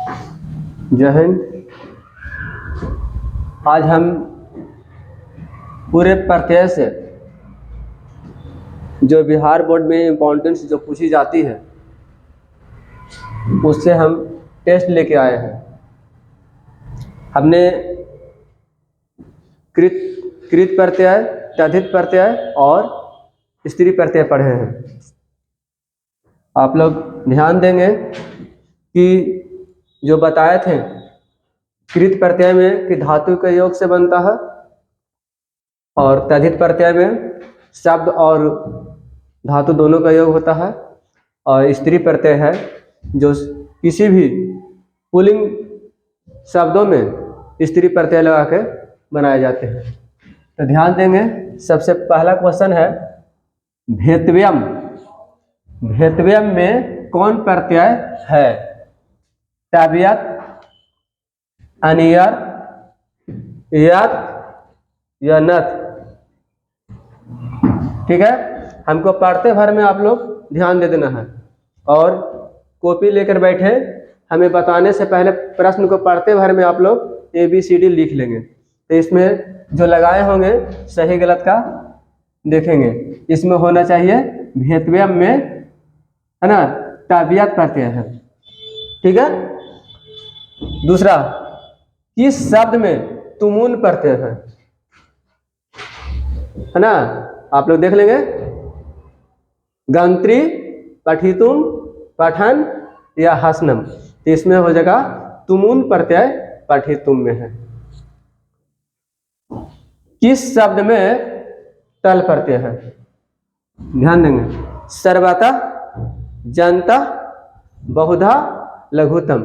जय हिंद। आज हम पूरे प्रत्यय से जो बिहार बोर्ड में इम्पोर्टेंस जो पूछी जाती है उससे हम टेस्ट लेके आए हैं। हमने कृत प्रत्यय, तद्धित प्रत्यय और स्त्री प्रत्यय पढ़े हैं। आप लोग ध्यान देंगे कि जो बताए थे कृत प्रत्यय में कि धातु के योग से बनता है और तद्धित प्रत्यय में शब्द और धातु दोनों का योग होता है, और स्त्री प्रत्यय है जो किसी भी पुल्लिंग शब्दों में स्त्री प्रत्यय लगा के बनाए जाते हैं। तो ध्यान देंगे, सबसे पहला क्वेश्चन है भेतव्यम। भेतव्यम में कौन प्रत्यय है? ताबियत, अनियर, यत या नथ। ठीक है, हमको पढ़ते भर में आप लोग ध्यान दे देना है और कॉपी लेकर बैठे। हमें बताने से पहले प्रश्न को पढ़ते भर में आप लोग ABCD लिख लेंगे। तो इसमें जो लगाए होंगे सही गलत का देखेंगे। इसमें होना चाहिए भेतव्यम में, है ना, ताबियत प्रत्यय है। ठीक है। दूसरा, किस शब्द में तुमुन प्रत्यय है ना, आप लोग देख लेंगे। गंत्री, पठितुम, पठन या हसनम। तो इसमें हो जाएगा तुमुन प्रत्यय पठितुम में है। किस शब्द में तल प्रत्यय है? ध्यान देंगे। सर्वथा, जनता, बहुधा, लघुतम।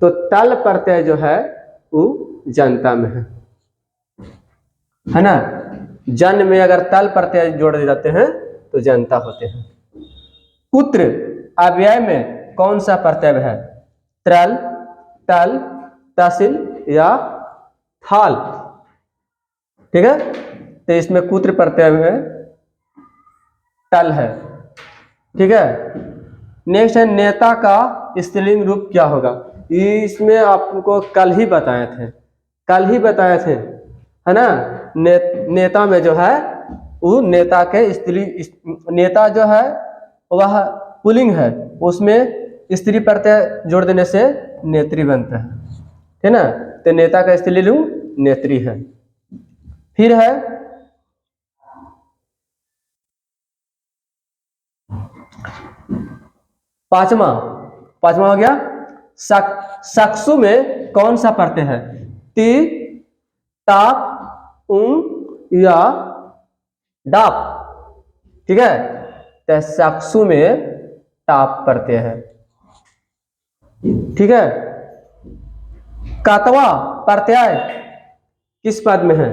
तो तल प्रत्यय जो है वो जनता में है ना। जन में अगर तल प्रत्यय जोड़ दिए जाते हैं तो जनता होते हैं। कुत्र अव्यय में कौन सा प्रत्यय है? त्रल, तल, तसिल या थाल। ठीक है, तो इसमें कुत्र प्रत्यय में तल है। ठीक है। नेक्स्ट है नेता का स्त्रीलिंग रूप क्या होगा? इसमें आपको कल ही बताए थे, है ना। नेता में जो है वो नेता के स्त्री, नेता जो है वह पुल्लिंग है, उसमें स्त्री प्रत्यय जोड़ देने से नेत्री बनता है ना। तो नेता का स्त्रीलिंग नेत्री है। फिर है पांचवा हो गया सक्सु में कौन सा प्रत्यय है? ती, ताप, या डाप। ठीक है, तो सक्सु में टाप प्रत्यय है। ठीक है। कातवा प्रत्यय किस पद में है?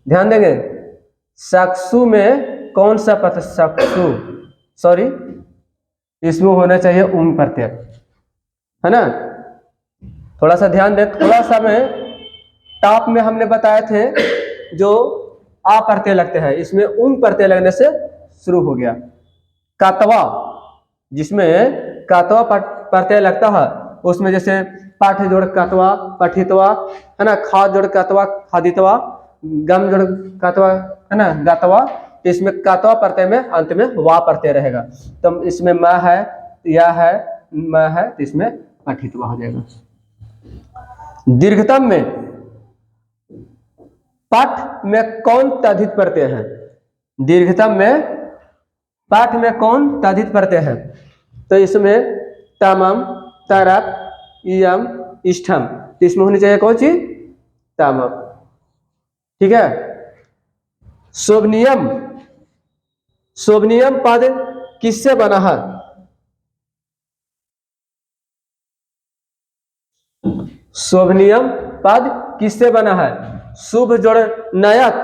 ध्यान देंगे, सक्सु में कौन सा प्रत्यय? सक्सु, सॉरी, इसमें होना चाहिए उम प्रत्यय, है ना। थोड़ा सा ध्यान दे। थोड़ा सा में टाप में हमने बताए थे जो आ प्रत्यय लगते हैं, इसमें उम प्रत्यय लगने से शुरू हो गया। कातवा, जिसमें कातवा प्रत्यय लगता है उसमें जैसे पाठ जोड़ कातवा, पठितवा, है ना, खा जोड़ कातवा, खादितवा, गम जोड़ कातवा, है ना, गातवा। तो इसमें कातवा प्रत्यय में अंत में वा प्रत्यय रहेगा। तो इसमें म है, या है, म है, तो इसमें पठितवा हो जाएगा। दीर्घतम में पाठ में कौन तद्धित प्रत्यय है? दीर्घतम में पाठ में कौन तद्धित प्रत्यय है? तो इसमें तमम, तरप, इयम, इष्ठम। तो इसमें होनी चाहिए कौन सी? तमम। ठीक है। शोभनीयम, शोभनीयम पद किससे बना है? शोभनीयम पद किससे बना है? शुभ जोड़ नयत,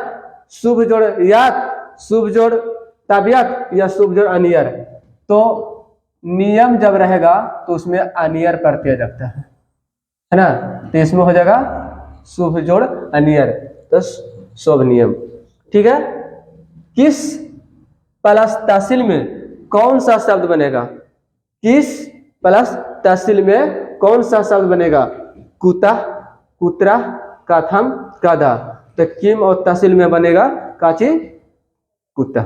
शुभ जोड़ यात, शुभ जोड़ तबियत या शुभ जोड़ अनियर। तो नियम जब रहेगा तो उसमें अनियर प्रत्यय लगता है ना। तो इसमें हो जाएगा शुभ जोड़ अनियर, तो शुभ नियम। ठीक है। किस प्लस तहसील में कौन सा शब्द बनेगा? किस प्लस तहसील में कौन सा शब्द बनेगा? कुता, कुत्रा, कथम, कदा। तो किम और तहसील में बनेगा काची? कुत्ता।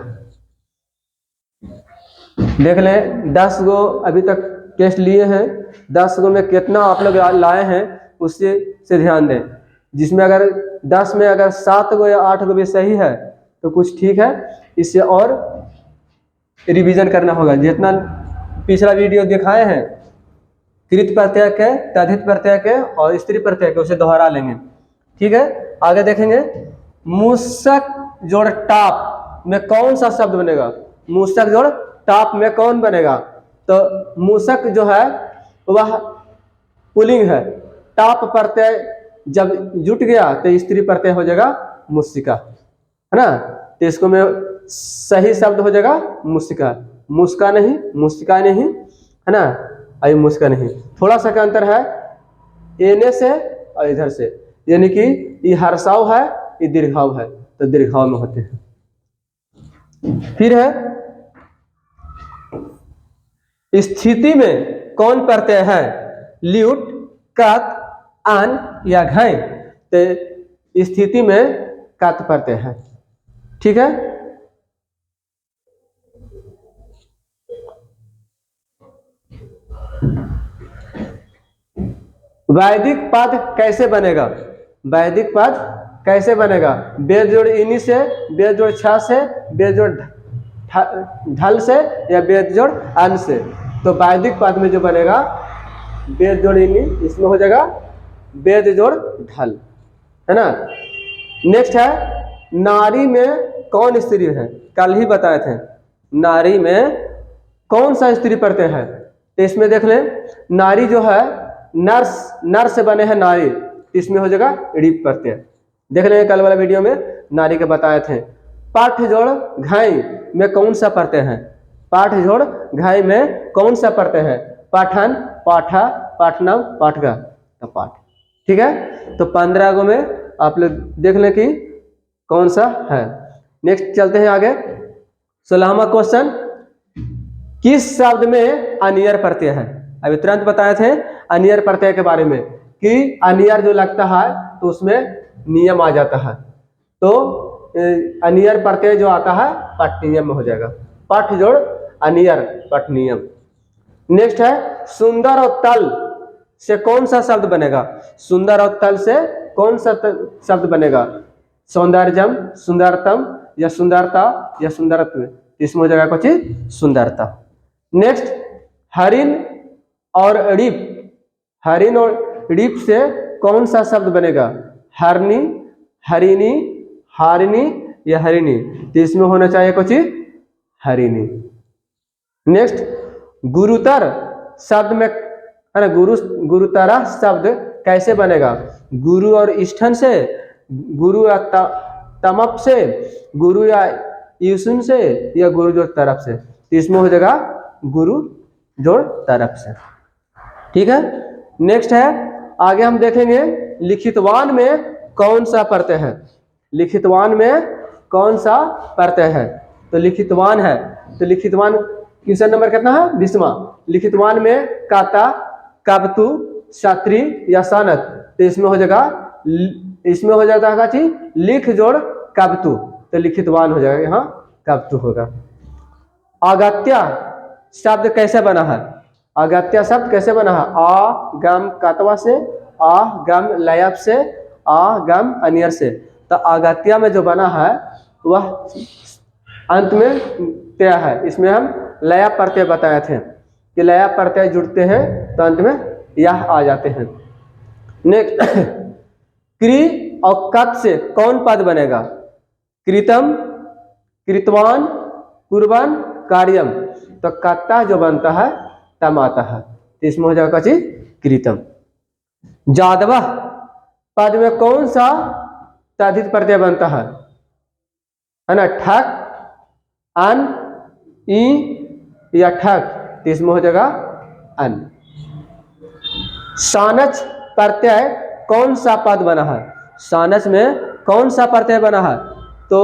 देख लें 10 गो अभी तक टेस्ट लिए हैं, 10 गो में कितना आप लोग लाए हैं उससे ध्यान दें। जिसमें अगर 10 में अगर 7 गो या 8 गो भी सही है तो कुछ ठीक है, इससे और रिवीजन करना होगा। जितना पिछला वीडियो दिखाए हैं कृत प्रत्यय के, तद्धित प्रत्यय के और स्त्री प्रत्यय के, उसे दोहरा लेंगे। ठीक है, आगे देखेंगे। मूषक जोड़ टाप में कौन सा शब्द बनेगा? मूषक जोड़ टाप में कौन बनेगा? तो मूषक जो है वह पुल्लिंग है, टाप प्रत्यय जब जुट गया तो स्त्री प्रत्यय हो जाएगा मुस्सिका, है ना। तो इसको में सही शब्द हो जाएगा मुस्सिका, मुस्का नहीं, मुस्सिका नहीं, है ना। आई मुस्का नहीं, थोड़ा सा का अंतर है एने से और इधर से, यानी कि ये हर्षाव है, ये दीर्घाव है, तो दीर्घाव में होते हैं। फिर है स्थिति में कौन प्रत्यय है? ल्यूट, कत, अन या घय। तो स्थिति में कत प्रत्यय है। ठीक है, वैदिक पद कैसे बनेगा? वैदिक पद कैसे बनेगा? बेद जोड़ इनी से, बेद जोड़ छ से, बेद जोड़ ढल से या बेद जोड़ अन से। तो वैदिक पद में जो बनेगा बेद जोड़ इनी, इसमें हो जाएगा बेद जोड़ ढल, है ना। नेक्स्ट है नारी में कौन स्त्री है? कल ही बताए थे नारी में कौन सा स्त्री प्रत्यय है। तो इसमें देख लें, नारी जो है नर्स, नर से बने हैं नारी, इसमें हो जाएगा रीप प्रत्यय। देख लें कल वाला वीडियो में नारी के बताए थे। पाठ जोड़ घाई में कौन सा प्रत्यय है? पाठ जोड़ घाई में कौन सा प्रत्यय है? पाठन, पाठा, पाठनम, पाठगा, तो पाठ। ठीक है, तो 15 गो में आप लोग देख लें कि कौन सा है। नेक्स्ट चलते हैं आगे। 16वां क्वेश्चन, किस शब्द में अनियर प्रत्यय है? अभी तुरंत बताए थे अनियर प्रत्यय के बारे में कि अनियर जो लगता है तो उसमें नियम आ जाता है। तो अनियर प्रत्यय जो आता है पठनियम में हो जाएगा। पठ जोड़ अनियर, पठनियम। नेक्स्ट है सुंदर और तल से कौन सा शब्द बनेगा? सुंदर और तल से कौन सा शब्द बनेगा? सौंदर्यम, सुंदरतम या सुंदरता या सुंदरत्व, इसमें हो जाएगा कुछ सुंदरता। नेक्स्ट हरिण और रीप, हरिण और रीप से कौन सा शब्द बनेगा? हरनी, हरिणी, हारिणी या हरिणी, तो इसमें होना चाहिए कुछ हरिणी। नेक्स्ट गुरुतर शब्द में, है ना, गुरुतरा शब्द कैसे बनेगा? गुरु और इष्ठन से, गुरु या तमप से, गुरु या यूसुन से या गुरु जोड़ तरफ से, तो इसमें हो जाएगा गुरु जोड़ तरफ से। ठीक है, नेक्स्ट है आगे हम देखेंगे लिखितवान में कौन सा प्रत्यय है? लिखितवान में कौन सा प्रत्यय है? तो लिखितवान है, तो लिखितवान क्वेश्चन नंबर कितना है? 20वां। लिखितवान में काता, काबतु, शात्री या सानत, तो इसमें हो जाएगा, इसमें हो जाता है चीज लिख जोड़ काबतु, तो लिखितवान हो जाएगा, यहाँ काबतु होगा। अगत्या शब्द कैसे बना है? अगत्या शब्द कैसे बना है? आ गम कातवा से, आ गम लयब से, आ गम अनियर से। तो अगत्या में जो बना है वह अंत में त्यय है। इसमें हम लया प्रत्यय बताए थे कि लया प्रत्यय जुड़ते हैं तो अंत में यह आ जाते हैं। नेक्स्ट क्रि और कत से कौन पद बनेगा? कृतम, कृतवान, कुर्बान, कार्यम। तो कत्ता जो बनता है तम आता है, तो इसमें हो जाएगा कची कृतम। जादवा पद में कौन सा तद्धित प्रत्यय बनता है ना? ठक, अन, ई या ठक, तो इसमें हो जाएगा अन। सानच प्रत्यय कौन सा पद बना है? सानच में कौन सा प्रत्यय बना है? तो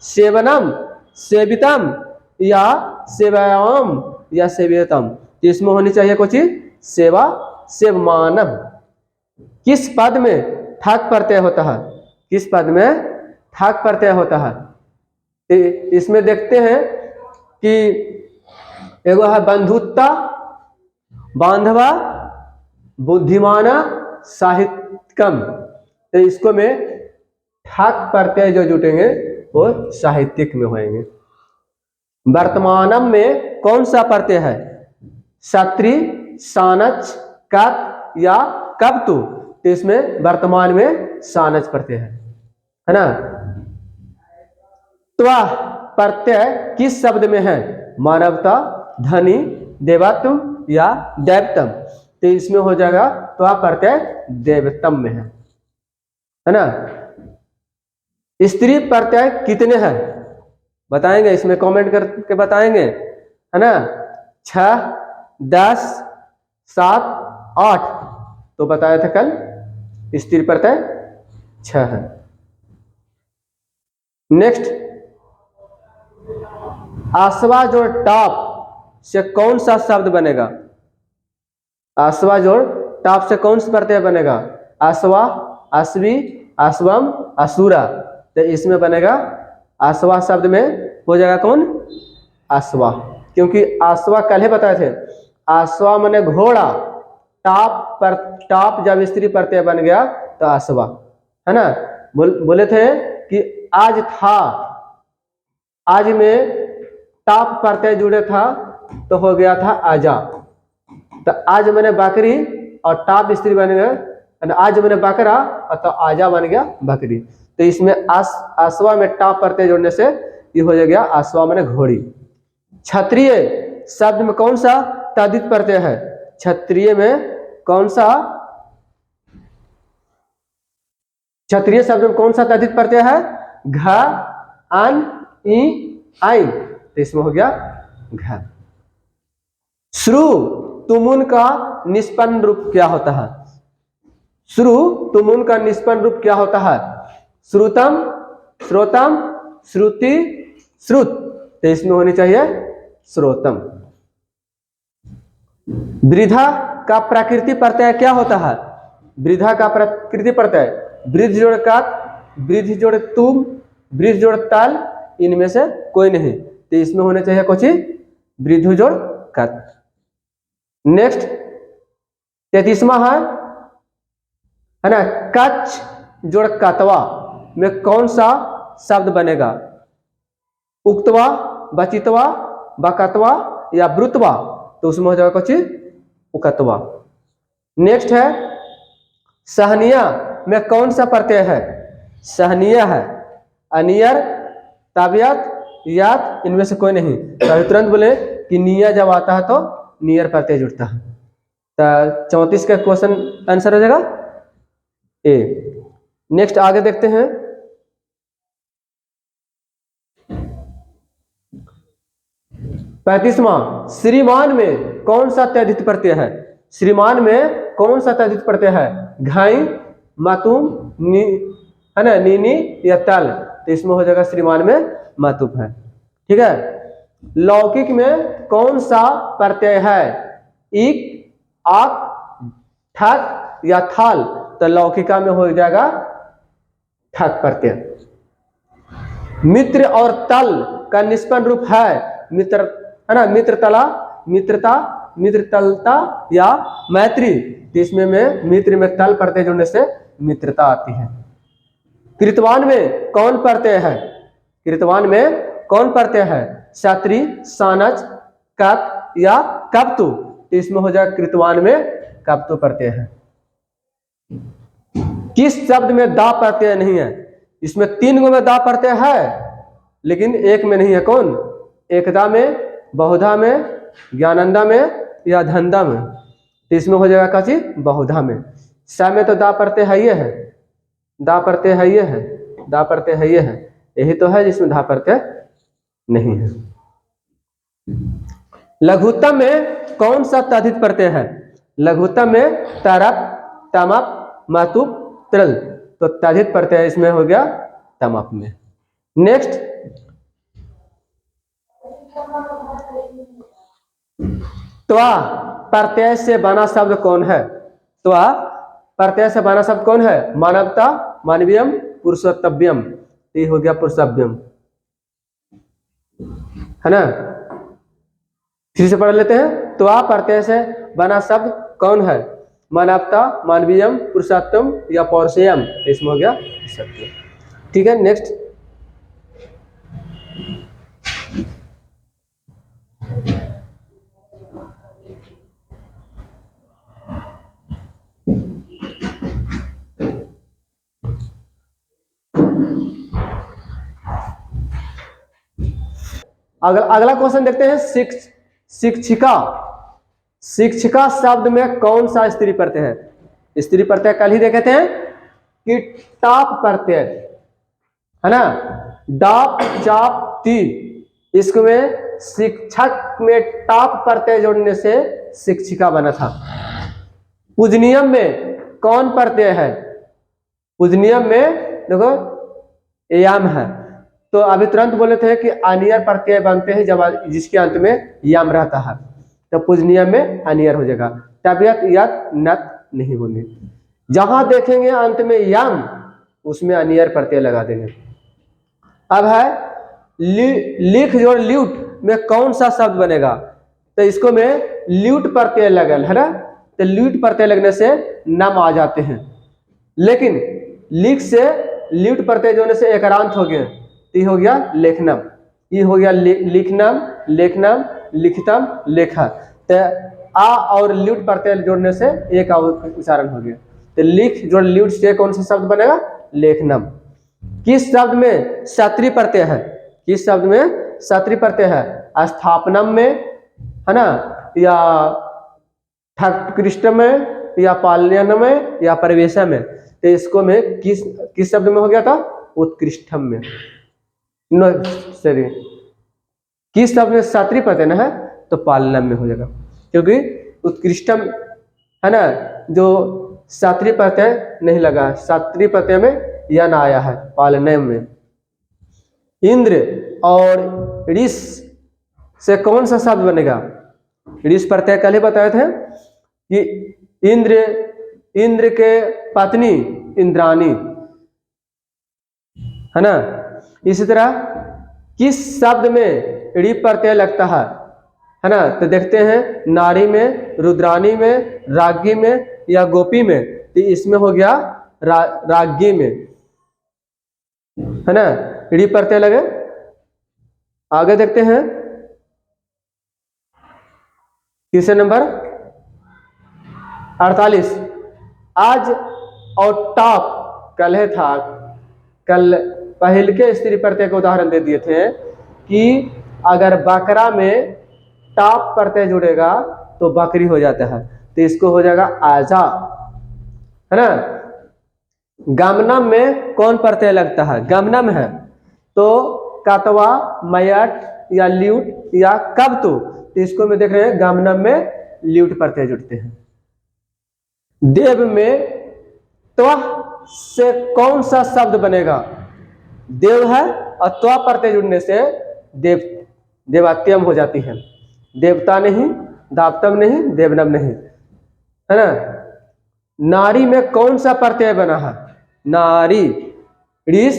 सेवनम, सेवितम या सेवायाम या सेवियतम, तो इसमें होनी चाहिए कुछ सेवा से मानव किस पद में ठक प्रत्यय होता है? किस पद में ठक प्रत्यय होता है? इसमें देखते हैं कि एगो है बंधुता, बांधवा, बुद्धिमाना, साहित्यिकम। तो इसको में ठक प्रत्यय जो जुटेंगे वो साहित्यिक में होंगे। वर्तमानम में कौन सा प्रत्यय है? सत्री, सानच, कत या कबतु। तो इसमें वर्तमान में सानच प्रत्यय है ना। त्वा प्रत्यय किस शब्द में है? मानवता, धनी, देवत्व या दैवतम। तो इसमें हो जाएगा त्वा प्रत्यय देवतम में है ना। स्त्री प्रत्यय कितने हैं बताएंगे, इसमें कमेंट करके बताएंगे है ना। 6, 10, 7, 8 तो बताया था कल। स्त्री प्रत्यय 6 है। नेक्स्ट, आसवा जोड़ टाप से कौन सा शब्द बनेगा? आसवा जोड़ टाप से कौन सा प्रत्यय बनेगा? आसवा, आसवी, आसवम, असुरा। तो इसमें बनेगा आसवा शब्द में हो जाएगा कौन? आसवा। क्योंकि आसवा कल ही बताए थे, आसवा माने घोड़ा, टाप जब स्त्री प्रत्यय बन गया तो आसवा है ना। बोले थे कि आज था, आज में टाप प्रत्यय जुड़े था तो हो गया था आजा। तो आज मैंने बकरी और टाप स्त्री बन गया, आज मैंने बकरा तो आजा बन गया बकरी। तो इसमें आसवा में टाप प्रत्यय जोड़ने से ये हो गया आसवा माने घोड़ी। क्षत्रिय शब्द में कौन सा तद्धित प्रत्यय है? क्षत्रिय में कौन सा, क्षत्रिय शब्द में कौन सा तद्धित प्रत्यय है? घ, अन, ई, आई। तो इसमें हो गया घ। श्रु तुमुन का निष्पन्न रूप क्या होता है? श्रु तुमुन का निष्पन्न रूप क्या होता है? श्रुतम, श्रोतम, श्रुति, श्रुत। तो इसमें होनी चाहिए श्रोतम। वृद्धा का प्रकृति प्रत्यय क्या होता है? वृद्धा का प्रकृति प्रत्यय वृद्ध जोड़ कात, वृद्ध जोड़ तुम, वृद्ध जोड़ ताल, इनमें से कोई नहीं। तो इसमें होने चाहिए कुछ वृद्ध जोड़ कात। नेक्स्ट 33वां है ना, कच्छ जोड़ कतवा में कौन सा शब्द बनेगा? उक्तवा, बचितवा, बकतवा या ब्रुतवा। तो उसमें हो जाएगा कुछ उकतवा। नेक्स्ट है सहनिया में कौन सा प्रत्यय है? सहनिया है, अनियर, ताबियत, याद, इनमें से कोई नहीं। तो तुरंत बोले कि निया जब आता है तो नियर प्रत्यय जुड़ता है। तो 34 का क्वेश्चन आंसर हो जाएगा ए। नेक्स्ट आगे देखते हैं। पैंतीसवां, श्रीमान में कौन सा तद्धित प्रत्यय है? श्रीमान में कौन सा तद्धित प्रत्यय है? घाई, मातुम, नी है ना, नीनी या तल। तो इसमें हो जाएगा श्रीमान में मातुप है। ठीक है। लौकिक में कौन सा प्रत्यय है? इक, आक, ठक या थाल। तो लौकिका में हो जाएगा ठक प्रत्यय। मित्र और तल का निष्पन्न रूप है मित्र है ना, मित्रतला, मित्रता, मित्रतलता या मैत्री। इसमें में मित्र में तल प्रत्यय जुड़ने से मित्रता आती है। कृतवान में कौन प्रत्यय है? कृतवान में कौन प्रत्यय है? क्षत्रि, सानच, कत या कप्तु। इसमें हो जाएगा कृतवान में कप्तु प्रत्यय है। किस शब्द में दा प्रत्यय नहीं है? इसमें 3 गो में दा प्रत्यय है लेकिन एक में नहीं है। कौन? एकदा में, बहुधा में, ज्ञानंदा में या धंधा में। तो इसमें हो जाएगा काची बहुधा में। सा में तो दा प्रत्यय है ये है, दा प्रत्यय है ये है, दा प्रत्यय है ये है। यही तो है जिसमें धा प्रत्यय नहीं है। लघुत्तम में कौन सा तद्धित प्रत्यय है? लघुत्तम में तरप, तमप, मातुप, त्रल। तो तद्धित प्रत्यय इसमें हो गया तमप में। नेक्स्ट त्वा प्रत्यय से बना शब्द कौन है? त्वा प्रत्यय से बना शब्द कौन है? मानवता, मानवीयम, पुरुषोत्तव्यम। ये हो गया पुरुषव्यम, है ना। फिर से पढ़ लेते हैं। त्वा प्रत्यय से बना शब्द कौन है? मानवता, मानवीयम, पुरुषोत्तम या पौरुषेयम। इसमें हो गया सत्य। ठीक है, नेक्स्ट। अगला क्वेश्चन देखते हैं। शिक्षिका। शिक्षिका शब्द में कौन सा स्त्री प्रत्यय है? स्त्री प्रत्यय कल ही देखे थे कि टाप प्रत्यय, है ना। डाप, चाप, ती, इसमें शिक्षक में टाप प्रत्यय जोड़ने से शिक्षिका बना था। पूजनियम में कौन प्रत्यय है? पूजनियम में देखो याम है। तो अभी तुरंत बोले थे कि अनियर प्रत्यय बनते हैं जब जिसके अंत में याम रहता है, तो पूजनियम में अनियर हो जाएगा। तबियत, यत, नत नहीं बोलनी। जहां देखेंगे अंत में याम, उसमें अनियर प्रत्यय लगा देंगे। अब है लिख जोड़ ल्यूट में कौन सा शब्द बनेगा? तो इसको में ल्यूट प्रत्यय लगल है ना, तो ल्यूट प्रत्यय लगने से नम आ जाते हैं। लेकिन लिख से ल्यूट प्रत्यय जोड़ने से एकरांत हो गया, तो ये हो गया लेखनम। ये हो गया लिखनम, लेखनम, लिखितम, लेखा। तो आ और ल्यूट प्रत्यय जोड़ने से एक उच्चारण हो गया। तो लिख जोड़ ल्यूट से कौन सा शब्द बनेगा? लेखनम। किस शब्द में क्षत्रिय प्रत्यय है? किस शब्द में क्षत्रिय प्रत्यय है? स्थापनम में, है ना, या ठक्कृष्ट में, या पालयन में, या परिवेश में। तो इसको में किस शब्द में हो गया था? उत्कृष्टम में। सॉरी, किस शब्द में क्षत्रिय प्रत्यय न है? तो पालनम में हो जाएगा, क्योंकि उत्कृष्टम, है ना, जो क्षत्रिय प्रत्यय नहीं लगा, क्षत्रिय प्रत्यय में यन आया है पालनम में। इंद्र और ऋष से कौन सा शब्द बनेगा? ऋष प्रत्यय कल ही बताए थे कि इंद्र के पत्नी इंद्राणी, है ना। इसी तरह किस शब्द में ऋ प्रत्यय लगता है ना, तो देखते हैं नारी में, रुद्राणी में, राज्ञी में या गोपी में। तो इसमें हो गया राज्ञी में, है ना, ऋ प्रत्यय लगे। आगे देखते हैं तीसरे नंबर 48। आज और टॉप कल है था, कल पहल के स्त्री प्रत्यय का उदाहरण दे दिए थे कि अगर बकरा में टॉप प्रत्यय जुड़ेगा तो बकरी हो जाता है, तो इसको हो जाएगा आजा, है ना। गमनम में कौन प्रत्यय लगता है? गमनम है तो कातवा, मयट या ल्यूट या कब्तु, तो इसको में देख रहे हैं गमनम में ल्यूट प्रत्यय जुड़ते हैं। देव में त्वः से कौन सा शब्द बनेगा? देव है और त्वः प्रत्यय जुड़ने से देवात्यम हो जाती है। देवता नहीं, दावतम नहीं, देवनम नहीं, है ना। नारी में कौन सा प्रत्यय बना है? नारी, ऋष,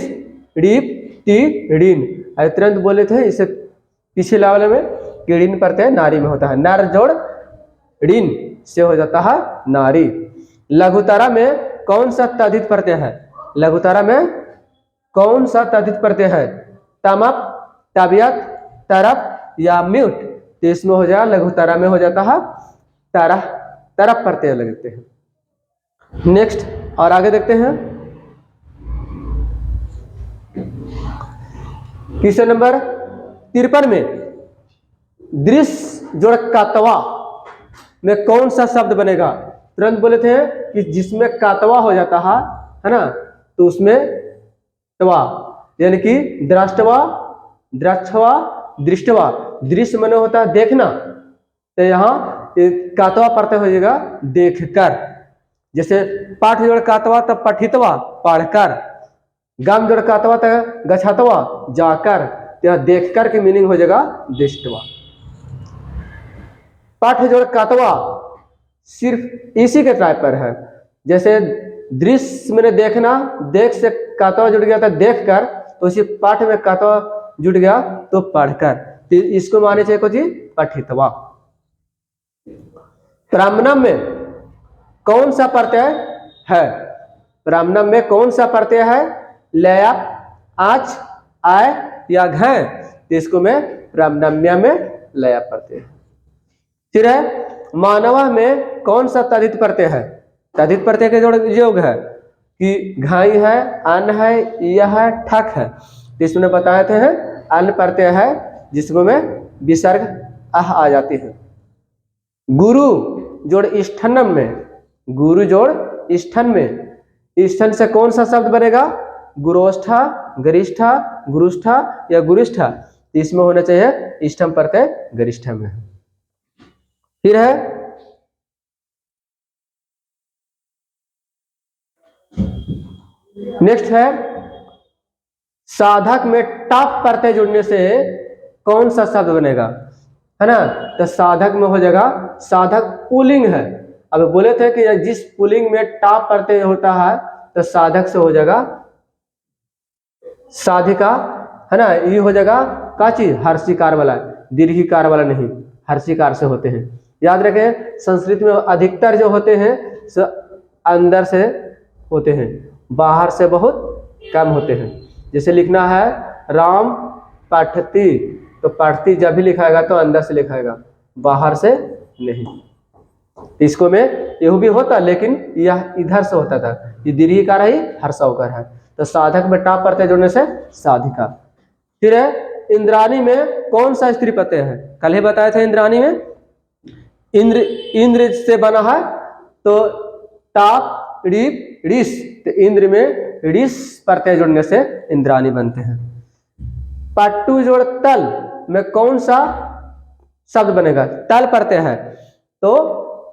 रीप, टी, ऋण। तुरंत बोले थे इसे पीछे लेवल में कि ऋण प्रत्यय नारी में होता है। नर जोड़ ऋण से हो जाता है नारी। लघुतरा में कौन सा तद्धित प्रत्यय है? लघुतरा में कौन सा तद्धित प्रत्यय है? तमप, तबियत, तरफ या म्यूट। तो इसमें हो जाएगा लघुतरा में हो जाता है तरह, तरफ प्रत्यय लगते हैं। नेक्स्ट और आगे देखते हैं क्वेश्चन नंबर 53 में दृश्य जोड़ कातवा में कौन सा शब्द बनेगा? तुरंत बोले थे कि जिसमें कातवा हो जाता है ना, तो उसमें तवा, यानी कि दृष्टवा, दृक्षवा, दृष्टवा। दृश्य माने होता है देखना, तो यहाँ कातवा प्रत्यय हो जाएगा देखकर। जैसे पाठ जोड़ कातवा तब पठितवा, पढ़कर। गम जोड़ कातवा तब गछतवा, जाकर। यहाँ देखकर की मीनिंग हो जाएगा दृष्टवा। पाठ जोड़ कातवा सिर्फ इसी के टाइप पर है, जैसे दृश्य मैंने देखना, देख से कातवा जुड़ गया था देख कर, तो इसी पाठ में कातवा जुड़ गया तो पढ़कर, तो इसको माने चाहिए कुछ पठितवा। प्रामनम में कौन सा प्रत्यय है? प्रामनम में कौन सा प्रत्यय है? लया, आच, आय या घय, तो इसको मैं प्रामनम्य में लया प्रत्यय। फिर है मानवा में कौन सा तद्धित प्रत्यय है? तद्धित प्रत्यय के जोड़ योग है कि घाई है, अन है, यह है, ठक है, तो इसमें बताए थे हैं अन प्रत्यय है जिसको में विसर्ग अह आ जाती है। गुरु जोड़ इष्ठनम में, गुरु जोड़ इष्ठन में, इष्ठन से कौन सा शब्द बनेगा? गुरोष्ठा, गरिष्ठा, गुरुष्ठा या गुरिष्ठा, तो इसमें होना चाहिए इष्टम प्रत्यय गरिष्ठा में। फिर है नेक्स्ट है साधक में टाप प्रत्यय जुड़ने से कौन सा शब्द बनेगा, है ना? तो साधक में हो जाएगा, साधक पुल्लिंग है। अब बोले थे कि जिस पुल्लिंग में टाप प्रत्यय होता है तो साधक से हो जाएगा साधिका, है ना? ये हो जाएगा काची हर्षिकार वाला, दीर्घिकार वाला नहीं, हर्षिकार से होते हैं। याद रखें संस्कृत में अधिकतर जो होते हैं अंदर से होते हैं, बाहर से बहुत कम होते हैं। जैसे लिखना है राम पठती, तो पठती जब भी लिखाएगा तो अंदर से लिखाएगा, बाहर से नहीं। इसको में यह भी होता, लेकिन यह इधर से होता था, ये दीर्घिकार है, हर्षौकार है। तो साधक में टाप प्रत्यय जोड़ने से साधिका। फिर है इंद्राणी में कौन सा स्त्री प्रत्यय है? कल ही बताया था इंद्राणी में इंद्र, इंद्र से बना है तो टाप रीप ऋष, तो इंद्र में ऋष प्रत्यय जोड़ने से इंद्राणी बनते हैं। पट्टू जोड़ तल में कौन सा शब्द बनेगा? तल प्रत्यय है तो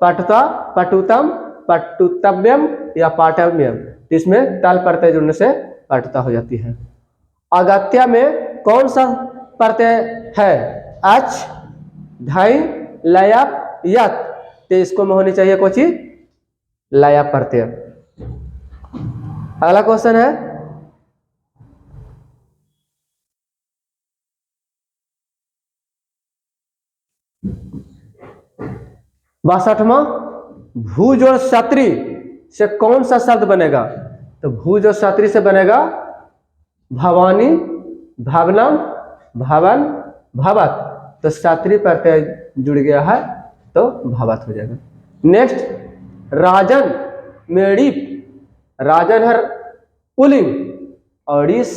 पटुता, पटुतम, पटुतव्यम या पाठव्यम, इसमें तल प्रत्यय जुड़ने से पटुता हो जाती है। अगत्या में कौन सा प्रत्यय है? अच, ढाई, लया, यत, तो इसको में होनी चाहिए कुछ लया प्रत्यय। अगला क्वेश्चन है बासठवां, भू जोड़ क्षत्री से कौन सा शब्द बनेगा? तो भू जोड़ क्षत्री से बनेगा भवानी, भवनम, भवन, भवत, तो क्षत्री प्रत्यय जुड़ गया है तो भवत हो जाएगा। नेक्स्ट राजन में रीप, राजन है पुल्लिंग और इस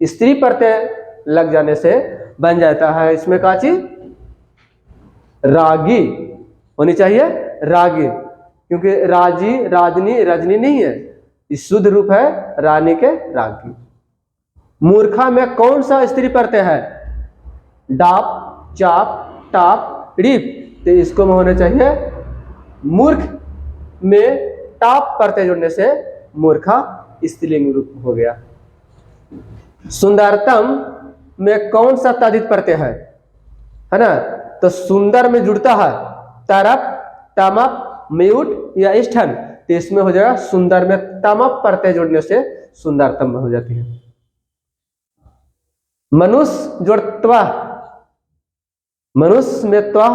स्त्री प्रत्यय लग जाने से बन जाता है इसमें काची रागी होनी चाहिए, रागी, क्योंकि राजी, राजनी, रजनी नहीं है, इस शुद्ध रूप है रानी के रागी। मूर्खा में कौन सा स्त्री प्रत्यय है? डाप, चाप, टाप, रीप, तो इसको में होना चाहिए मूर्ख में टाप प्रत्यय जोड़ने से मूर्खा स्त्रीलिंग रूप हो गया। सुंदरतम में कौन सा तद्धित प्रत्यय है ना? तो सुंदर में जुड़ता है तरप, तमप, म्यूट या स्थन, तो इसमें हो जाएगा सुंदर में तमप प्रत्यय जोड़ने से सुंदरतम में हो जाती है। मनुष्य जोड़ त्वा, मनुष्य में त्वा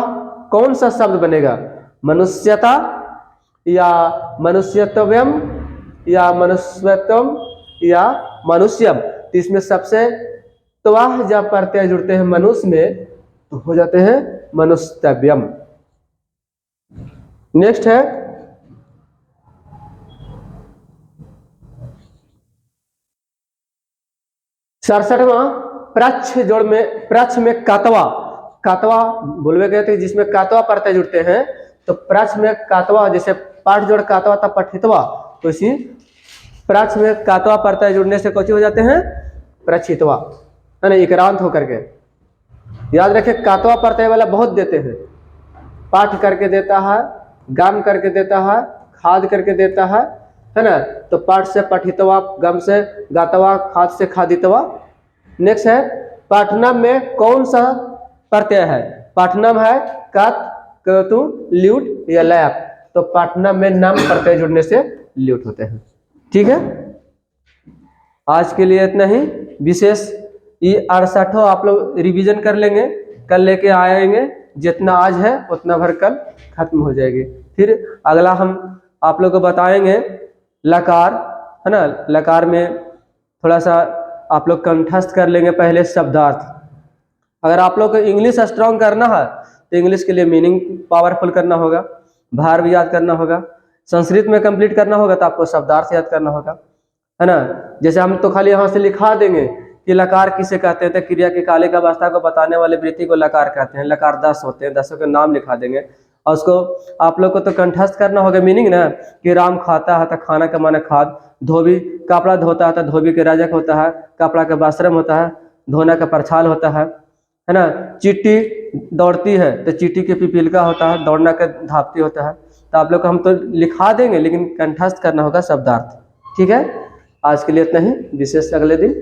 कौन सा शब्द बनेगा? मनुष्यता या मनुष्यत्वम या मनुष्यत्वम या मनुष्यम, तो इसमें सबसे त्वाह जब प्रत्यय जुड़ते हैं मनुष्य में तो हो जाते हैं मनुष्यव्यम। नेक्स्ट है सड़सठवां, प्रच्छ जोड़ में, प्रच्छ में कातवा, कातवा बोलवे गए थे जिसमें कातवा प्रत्यय जुड़ते हैं, तो प्रच्छ में कातवा, जैसे पाठ जोड़ कातवा तब पठितवा, तो इसी प्रच्छ में कातवा प्रत्यय जुड़ने से कौन हो जाते हैं? प्रचितवा, है ना, इक्रांत होकर के। याद रखें कातवा प्रत्यय वाला बहुत देते हैं, पाठ करके देता है, गम करके देता है, खाद करके देता है ना? तो पाठ से पठितवा, गम से गातवा, खाद से खादितवा। नेक्स्ट है पाठनम में कौन सा प्रत्यय है? पाठनम है कत, कतु, ल्यूट या लैप, तो पाठनम में नम प्रत्यय जुड़ने से ल्यूट होते हैं। ठीक है, आज के लिए इतना ही। विशेष ये 68 आप लोग रिवीजन कर लेंगे, कल लेके आएंगे, जितना आज है उतना भर कल खत्म हो जाएगी। फिर अगला हम आप लोग को बताएंगे लकार, है ना। लकार में थोड़ा सा आप लोग कंठस्थ कर लेंगे पहले शब्दार्थ। अगर आप लोग को इंग्लिश स्ट्रॉन्ग करना है तो इंग्लिश के लिए मीनिंग पावरफुल करना होगा, भार भी याद करना होगा। संस्कृत में कंप्लीट करना होगा तो आपको शब्दार्थ याद करना होगा, है ना। जैसे हम तो खाली यहाँ से लिखा देंगे कि लकार किसे कहते हैं, तो क्रिया के काले का अवस्था को बताने वाले वृत्ति को लकार कहते हैं। लकार 10 होते हैं, 10 के नाम लिखा देंगे और उसको आप लोग को तो कंठस्थ करना होगा मीनिंग ना, कि राम खाता है तो खाना का माना खाद, धोबी कपड़ा धोता है तो धोबी के राजक होता है, कपड़ा का वस्त्रम होता है, धोना का परछाल होता है ना। चींटी दौड़ती है तो चींटी के पिपीलिका होता है, दौड़ना का धापती होता है। तो आप लोग को हम तो लिखा देंगे लेकिन कंठस्थ करना होगा शब्दार्थ। ठीक है, आज के लिए इतना ही, विशेष अगले दिन